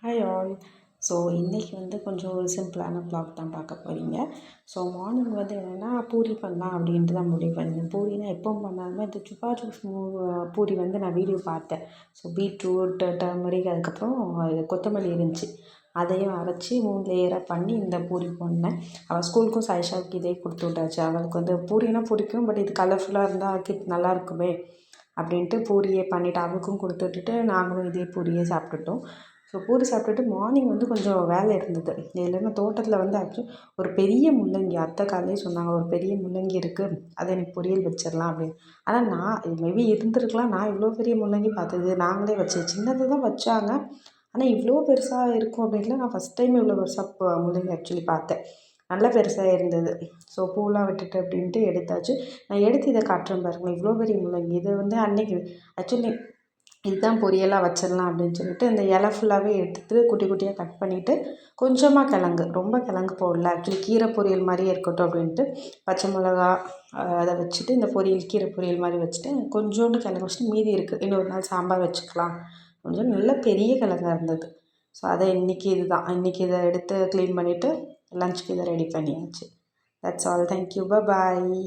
Hi all. So இன்றைக்கி வந்து கொஞ்சம் ஒரு சிம்பிளான வ்ளாக் தான் பார்க்க போகிறீங்க. ஸோ மார்னிங் வந்து என்னென்னா பூரி பண்ணலாம் அப்படின்ட்டு தான் முடிவு பண்ணியிருந்தேன். பூரினா எப்பவும் பண்ணாலுமே இந்த சுப்பா ஜூஸ் பூரி வந்து நான் வீடியோ பார்த்தேன். ஸோ பீட்ரூட், டர்மரிக் அதுக்கப்புறம் கொத்தமல்லி இருந்துச்சு. அதையும் அரைச்சி 3 லேயராக பண்ணி இந்த பூரி பண்ணேன். அவள் ஸ்கூலுக்கும் சாயிஷாவுக்கு இதே கொடுத்து விட்டாச்சு. அவளுக்கு வந்து பூரினா பிடிக்கும், பட் இது கலர்ஃபுல்லாக இருந்தால் கிட் நல்லா இருக்குமே அப்படின்ட்டு பூரியே பண்ணிவிட்டு அவளுக்கும் கொடுத்து விட்டுட்டு நாங்களும் இதே பூரியே சாப்பிட்டுட்டோம். ஸோ பூரி சாப்பிட்டுட்டு மார்னிங் வந்து கொஞ்சம் வேலை இருந்தது. இல்லைன்னா தோட்டத்தில் வந்து ஆக்சுவலி ஒரு பெரிய முள்ளங்கி அத்தை காலையிலே சொன்னாங்க, ஒரு பெரிய முள்ளங்கி இருக்குது, அதை எனக்கு பொரியல் வச்சிடலாம் அப்படின்னு. ஆனால் நான் மேபி இருந்திருக்கலாம், நான் இவ்வளோ பெரிய முள்ளங்கி பார்த்தது நாங்களே வச்சது சின்னது தான் வச்சாங்க. ஆனால் இவ்வளோ பெருசாக இருக்கும் அப்படின்ட்டு நான் ஃபஸ்ட் டைம் இவ்வளோ பெருசாக முள்ளங்கி ஆக்சுவலி பார்த்தேன். நல்லா பெருசாக இருந்தது. ஸோ பூலாம் விட்டுட்டு அப்படின்ட்டு எடுத்தாச்சு. நான் எடுத்து இதை காட்டுறேன் பாருங்களேன், இவ்வளோ பெரிய முள்ளங்கி. இது வந்து அன்னைக்கு ஆக்சுவலி இதுதான் பொரியலாக வச்சிடலாம் அப்படின்னு சொல்லிட்டு இந்த இலை ஃபுல்லாகவே எடுத்து குட்டி குட்டியாக கட் பண்ணிவிட்டு கொஞ்சமாக கிழங்கு, ரொம்ப கிழங்கு போடல. ஆக்சுவலி கீரை பொரியல் மாதிரியே இருக்கட்டும் அப்படின்ட்டு பச்சை மிளகா அதை வச்சுட்டு இந்த பொரியல் கீரை பொரியல் மாதிரி வச்சுட்டு கொஞ்சோண்டு கிழங்கு வச்சுட்டு மீதி இருக்குது, இன்னொரு நாள் சாம்பார் வச்சுக்கலாம் கொஞ்சம் நல்ல பெரிய கிழங்கா இருந்தது. ஸோ அதை இன்றைக்கி இதை எடுத்து க்ளீன் பண்ணிவிட்டு லஞ்சுக்கு இதை ரெடி பண்ணியாச்சு. That's all. தேங்க்யூ. பாய்.